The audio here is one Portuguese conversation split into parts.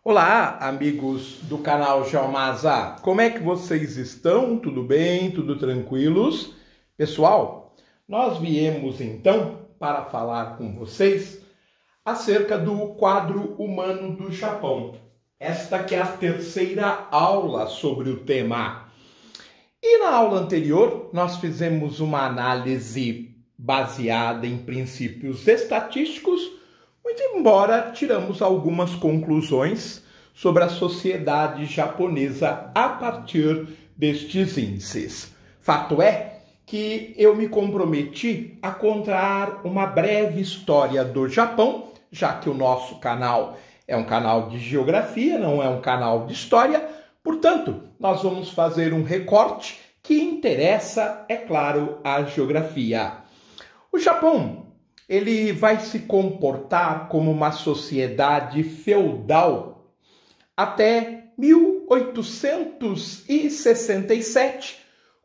Olá, amigos do canal Geomasa, como é que vocês estão? Tudo bem? Tudo tranquilos? Pessoal, nós viemos então para falar com vocês acerca do quadro humano do Japão. Esta que é a terceira aula sobre o tema. E na aula anterior, nós fizemos uma análise baseada em princípios estatísticos, muito embora tiramos algumas conclusões sobre a sociedade japonesa a partir destes índices. Fato é que eu me comprometi a contar uma breve história do Japão, já que o nosso canal é um canal de geografia, não é um canal de história. Portanto, nós vamos fazer um recorte que interessa, é claro, a geografia. O Japão, ele vai se comportar como uma sociedade feudal até 1867,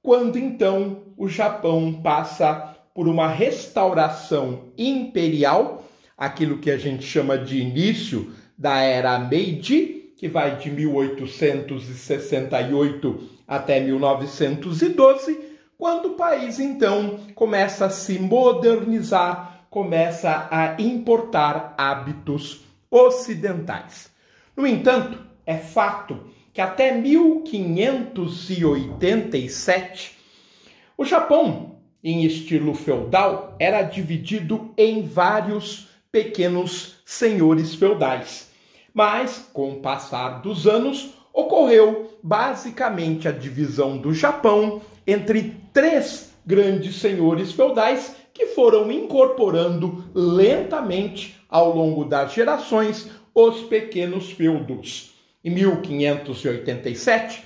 quando então o Japão passa por uma restauração imperial, aquilo que a gente chama de início da era Meiji, que vai de 1868 até 1912, quando o país então começa a se modernizar, começa a importar hábitos ocidentais. No entanto, é fato que até 1587, o Japão, em estilo feudal, era dividido em vários pequenos senhores feudais. Mas, com o passar dos anos, ocorreu basicamente a divisão do Japão entre três grandes senhores feudais que foram incorporando lentamente ao longo das gerações os pequenos feudos. Em 1587,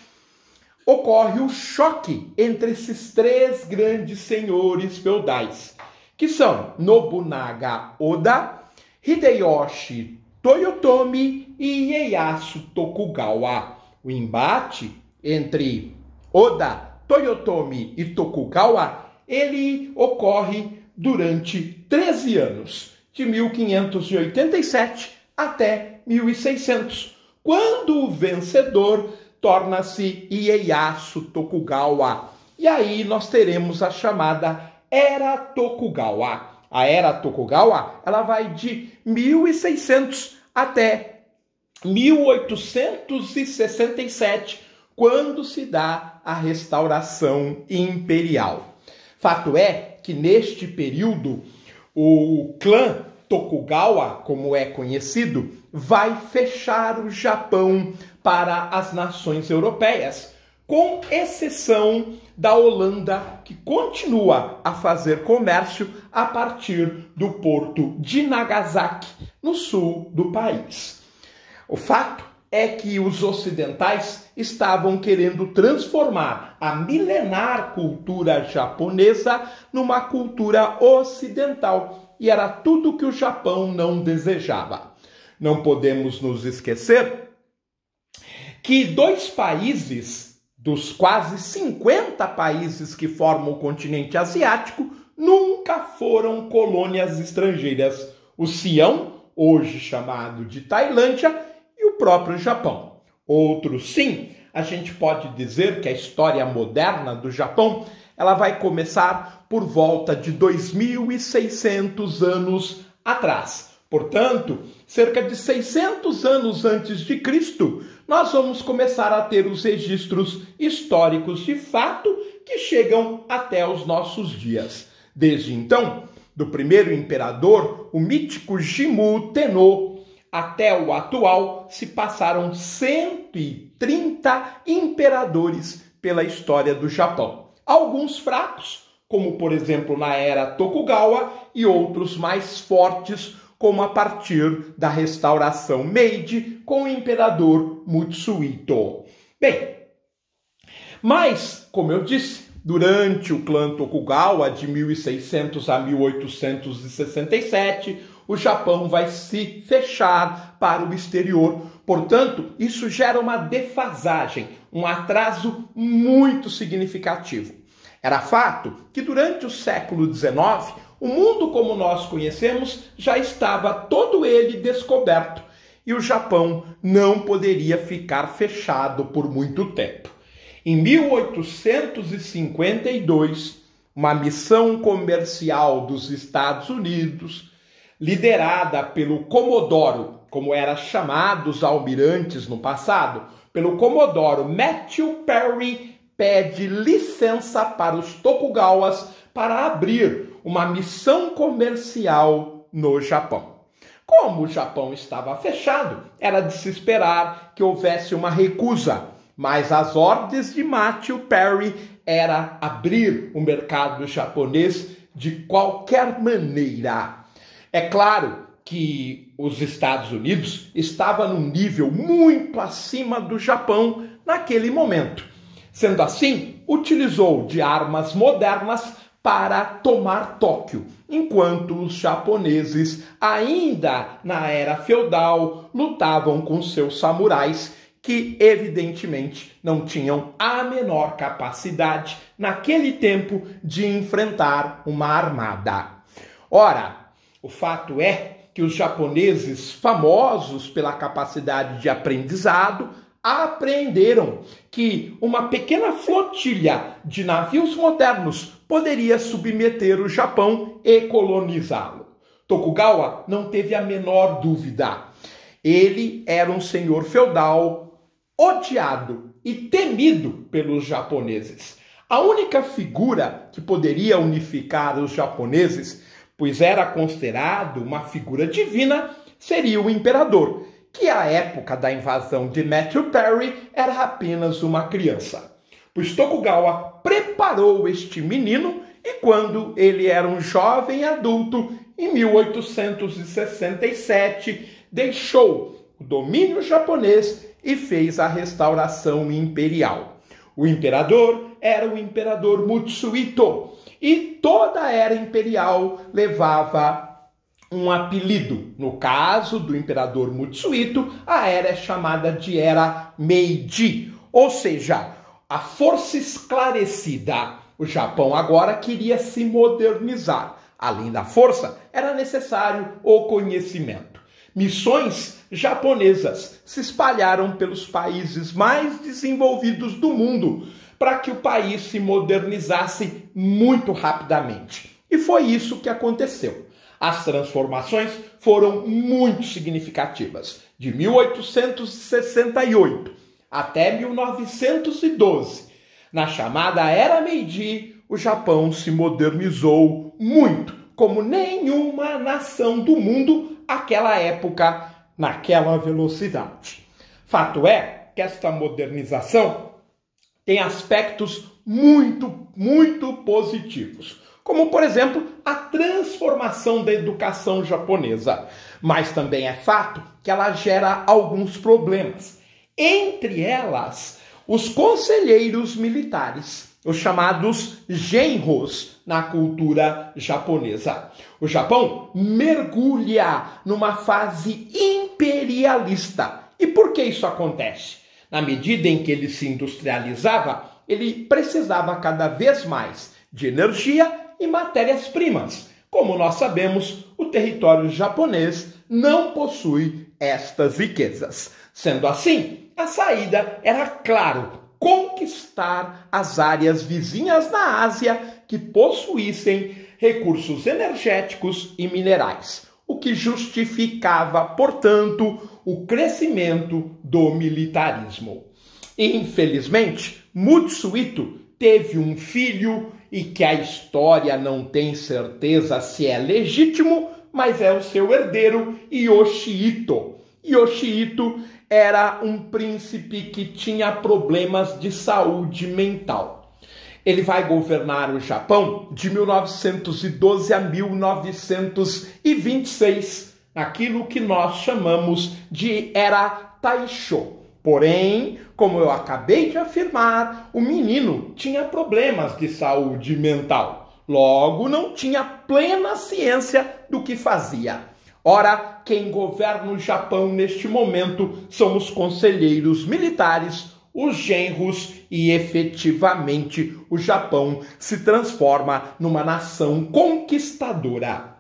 ocorre o choque entre esses três grandes senhores feudais, que são Nobunaga Oda, Hideyoshi Toyotomi e Ieyasu Tokugawa. O embate entre Oda, Toyotomi e Tokugawa, ele ocorre durante 13 anos, de 1587 até 1600, quando o vencedor torna-se Ieyasu Tokugawa. E aí nós teremos a chamada Era Tokugawa. A Era Tokugawa, ela vai de 1600 até 1867, quando se dá a restauração imperial. Fato é que neste período, o clã Tokugawa, como é conhecido, vai fechar o Japão para as nações europeias, com exceção da Holanda, que continua a fazer comércio a partir do porto de Nagasaki, no sul do país. O fato é que os ocidentais estavam querendo transformar a milenar cultura japonesa numa cultura ocidental, e era tudo que o Japão não desejava. Não podemos nos esquecer que dois países, dos quase 50 países que formam o continente asiático, nunca foram colônias estrangeiras. O Sião, hoje chamado de Tailândia, e o próprio Japão. Outro sim, a gente pode dizer que a história moderna do Japão, ela vai começar por volta de 2.600 anos atrás. Portanto, cerca de 600 anos antes de Cristo, nós vamos começar a ter os registros históricos de fato que chegam até os nossos dias. Desde então, do primeiro imperador, o mítico Jimmu Tenno, até o atual, se passaram 130 imperadores pela história do Japão. Alguns fracos, como por exemplo na era Tokugawa, e outros mais fortes, como a partir da restauração Meiji com o imperador Mutsuhito. Bem, mas, como eu disse, durante o clã Tokugawa, de 1600 a 1867, o Japão vai se fechar para o exterior. Portanto, isso gera uma defasagem, um atraso muito significativo. Era fato que durante o século XIX, o mundo como nós conhecemos já estava todo ele descoberto. e o Japão não poderia ficar fechado por muito tempo. Em 1852, uma missão comercial dos Estados Unidos, liderada pelo Comodoro, como eram chamados os almirantes no passado, pelo Comodoro Matthew Perry, pede licença para os Tokugawas para abrir uma missão comercial no Japão. Como o Japão estava fechado, era de se esperar que houvesse uma recusa, mas as ordens de Matthew Perry era abrir o mercado japonês de qualquer maneira. É claro que os Estados Unidos estavam num nível muito acima do Japão naquele momento. Sendo assim, utilizou de armas modernas para tomar Tóquio, enquanto os japoneses, ainda na era feudal, lutavam com seus samurais, que evidentemente não tinham a menor capacidade naquele tempo de enfrentar uma armada. Ora, o fato é que os japoneses, famosos pela capacidade de aprendizado, aprenderam que uma pequena flotilha de navios modernos poderia submeter o Japão e colonizá-lo. Tokugawa não teve a menor dúvida. Ele era um senhor feudal odiado e temido pelos japoneses. A única figura que poderia unificar os japoneses, pois era considerado uma figura divina, seria o imperador, que à época da invasão de Matthew Perry era apenas uma criança. Pois Tokugawa preparou este menino e quando ele era um jovem adulto, em 1867, deixou o domínio japonês e fez a restauração imperial. O imperador era o imperador Mutsuhito e toda a era imperial levava um apelido. No caso do imperador Mutsuhito, a era é chamada de Era Meiji, ou seja, a força esclarecida. O Japão agora queria se modernizar. Além da força, era necessário o conhecimento. Missões japonesas se espalharam pelos países mais desenvolvidos do mundo para que o país se modernizasse muito rapidamente. E foi isso que aconteceu. As transformações foram muito significativas. De 1868 até 1912, na chamada Era Meiji, o Japão se modernizou muito, como nenhuma nação do mundo naquela época, naquela velocidade. Fato é que esta modernização tem aspectos muito, muito positivos, como, por exemplo, a transformação da educação japonesa. Mas também é fato que ela gera alguns problemas. Entre elas, os conselheiros militares, os chamados genros na cultura japonesa. O Japão mergulha numa fase imperialista. E por que isso acontece? Na medida em que ele se industrializava, ele precisava cada vez mais de energia e matérias-primas. Como nós sabemos, o território japonês não possui estas riquezas. Sendo assim, a saída era, claro, conquistar as áreas vizinhas na Ásia que possuíssem recursos energéticos e minerais, o que justificava, portanto, o crescimento do militarismo. Infelizmente, Mutsuhito teve um filho e que a história não tem certeza se é legítimo, mas é o seu herdeiro, Yoshihito. Yoshihito era um príncipe que tinha problemas de saúde mental. Ele vai governar o Japão de 1912 a 1926, naquilo que nós chamamos de Era Taisho. Porém, como eu acabei de afirmar, o menino tinha problemas de saúde mental. Logo, não tinha plena ciência do que fazia. Ora, quem governa o Japão neste momento são os conselheiros militares, os genros, e efetivamente o Japão se transforma numa nação conquistadora.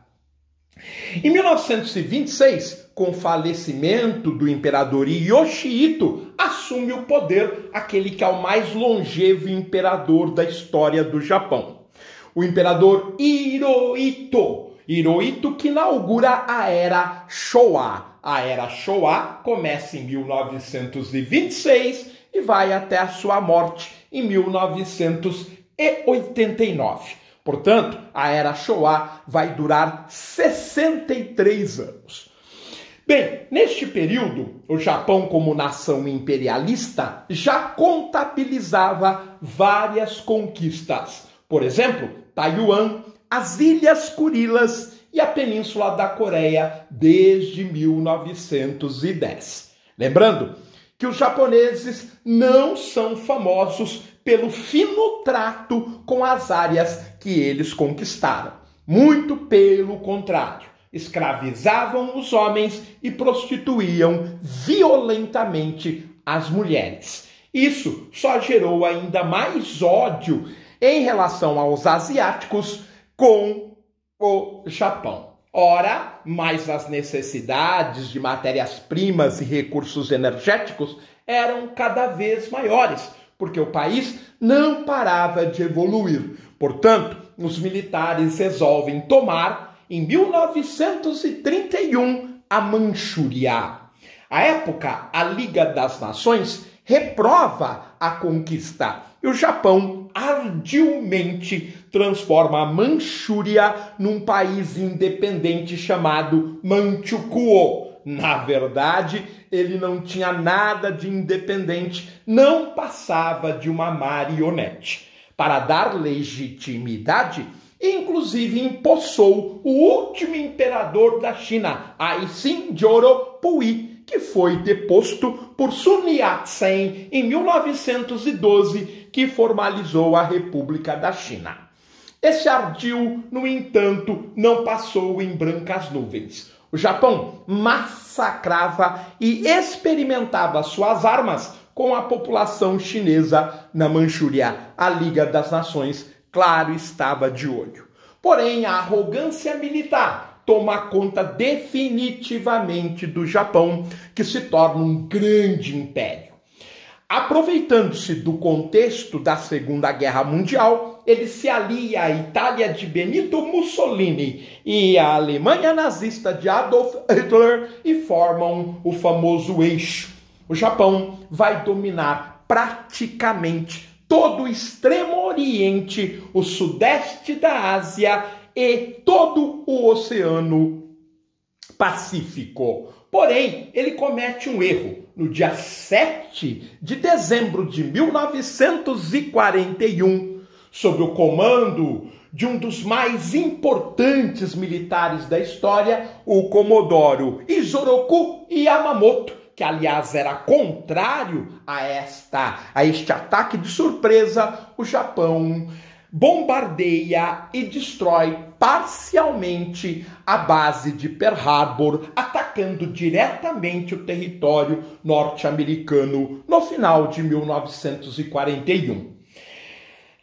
Em 1926, com o falecimento do imperador Yoshihito, assume o poder aquele que é o mais longevo imperador da história do Japão. O imperador Hirohito. Hirohito, que inaugura a Era Showa. A Era Showa começa em 1926 e vai até a sua morte em 1989. Portanto, a Era Showa vai durar 63 anos. Bem, neste período, o Japão, como nação imperialista, já contabilizava várias conquistas. Por exemplo, Taiwan, as Ilhas Kurilas e a Península da Coreia desde 1910. Lembrando que os japoneses não são famosos pelo fino trato com as áreas que eles conquistaram. Muito pelo contrário, escravizavam os homens e prostituíam violentamente as mulheres. Isso só gerou ainda mais ódio em relação aos asiáticos com o Japão. Ora, mas as necessidades de matérias-primas e recursos energéticos eram cada vez maiores, porque o país não parava de evoluir. Portanto, os militares resolvem tomar, em 1931, a Manchúria. À época, a Liga das Nações reprova a conquista e o Japão arduamente transforma a Manchúria num país independente chamado Manchukuo. Na verdade, ele não tinha nada de independente, não passava de uma marionete. Para dar legitimidade, inclusive empossou o último imperador da China, Aixin Joropuí, que foi deposto por Sun Yat-sen em 1912, que formalizou a República da China. Esse ardil, no entanto, não passou em brancas nuvens. O Japão massacrava e experimentava suas armas com a população chinesa na Manchúria. A Liga das Nações, claro, estava de olho. Porém, a arrogância militar toma conta definitivamente do Japão, que se torna um grande império. Aproveitando-se do contexto da Segunda Guerra Mundial, ele se alia à Itália de Benito Mussolini e à Alemanha nazista de Adolf Hitler e formam o famoso eixo. O Japão vai dominar praticamente todo o Extremo Oriente, o Sudeste da Ásia e todo o Oceano Pacífico. Porém, ele comete um erro. No dia 7 de dezembro de 1941, sob o comando de um dos mais importantes militares da história, o Comodoro Isoroku Yamamoto, que aliás era contrário a este ataque de surpresa, o Japão bombardeia e destrói parcialmente a base de Pearl Harbor, atacando diretamente o território norte-americano no final de 1941.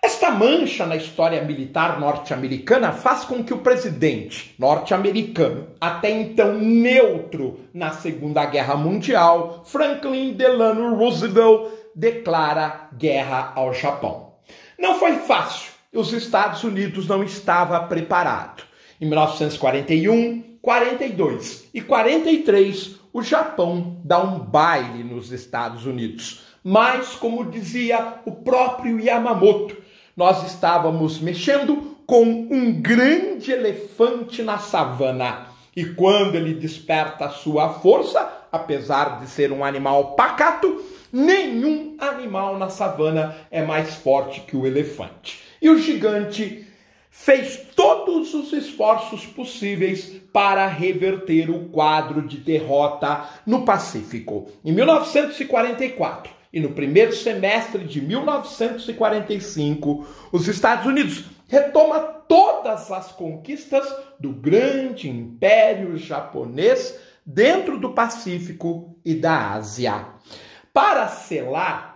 Esta mancha na história militar norte-americana faz com que o presidente norte-americano, até então neutro na Segunda Guerra Mundial, Franklin Delano Roosevelt, declara guerra ao Japão. Não foi fácil. Os Estados Unidos não estavam preparados. Em 1941, 42 e 43, o Japão dá um baile nos Estados Unidos. Mas, como dizia o próprio Yamamoto, nós estávamos mexendo com um grande elefante na savana. E quando ele desperta a sua força, apesar de ser um animal pacato, nenhum animal na savana é mais forte que o elefante. E o gigante fez todos os esforços possíveis para reverter o quadro de derrota no Pacífico. Em 1944 e no primeiro semestre de 1945, os Estados Unidos retomam todas as conquistas do grande império japonês dentro do Pacífico e da Ásia. Para selar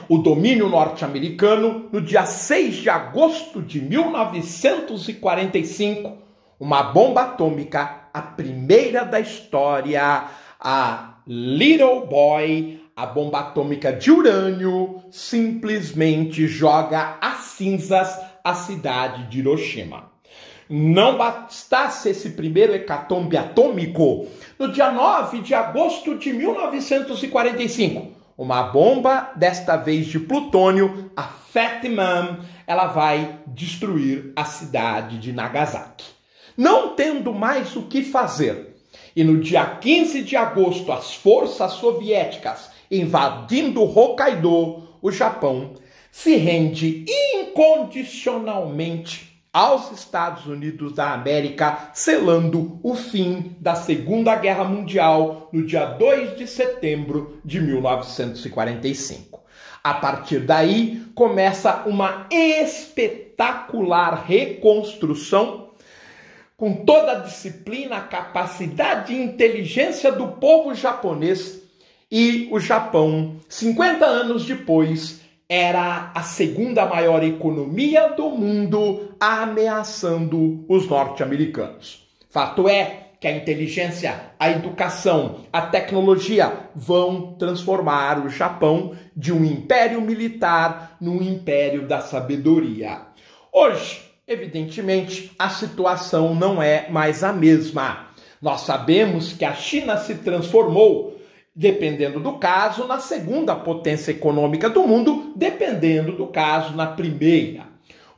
o domínio norte-americano, no dia 6 de agosto de 1945, uma bomba atômica a primeira da história, a Little Boy, a bomba atômica de urânio, simplesmente joga às cinzas a cidade de Hiroshima. Não bastasse esse primeiro hecatombe atômico, no dia 9 de agosto de 1945, uma bomba, desta vez de plutônio, a Fat Man, ela vai destruir a cidade de Nagasaki. Não tendo mais o que fazer, e no dia 15 de agosto, as forças soviéticas invadindo Hokkaido, o Japão se rende incondicionalmente aos Estados Unidos da América, selando o fim da Segunda Guerra Mundial no dia 2 de setembro de 1945. A partir daí, começa uma espetacular reconstrução com toda a disciplina, capacidade e inteligência do povo japonês, e o Japão, 50 anos depois, era a segunda maior economia do mundo, ameaçando os norte-americanos. Fato é que a inteligência, a educação, a tecnologia vão transformar o Japão de um império militar num império da sabedoria. Hoje, evidentemente, a situação não é mais a mesma. Nós sabemos que a China se transformou, dependendo do caso, na segunda potência econômica do mundo, dependendo do caso, na primeira.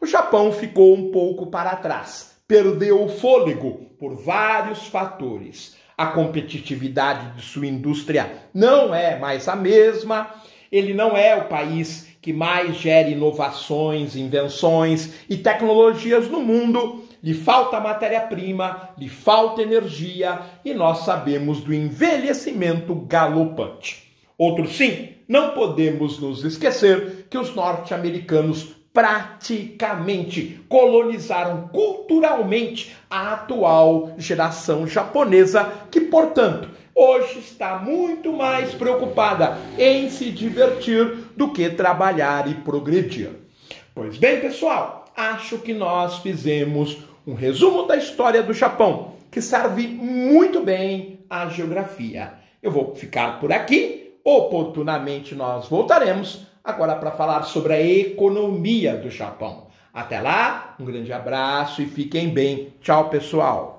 O Japão ficou um pouco para trás, perdeu o fôlego por vários fatores. A competitividade de sua indústria não é mais a mesma, ele não é o país que mais gera inovações, invenções e tecnologias no mundo. Lhe falta matéria-prima, lhe falta energia e nós sabemos do envelhecimento galopante. Outro sim, não podemos nos esquecer que os norte-americanos praticamente colonizaram culturalmente a atual geração japonesa, que, portanto, hoje está muito mais preocupada em se divertir do que trabalhar e progredir. Pois bem, pessoal, acho que nós fizemos um resumo da história do Japão, que serve muito bem à geografia. Eu vou ficar por aqui, oportunamente nós voltaremos agora para falar sobre a economia do Japão. Até lá, um grande abraço e fiquem bem. Tchau, pessoal!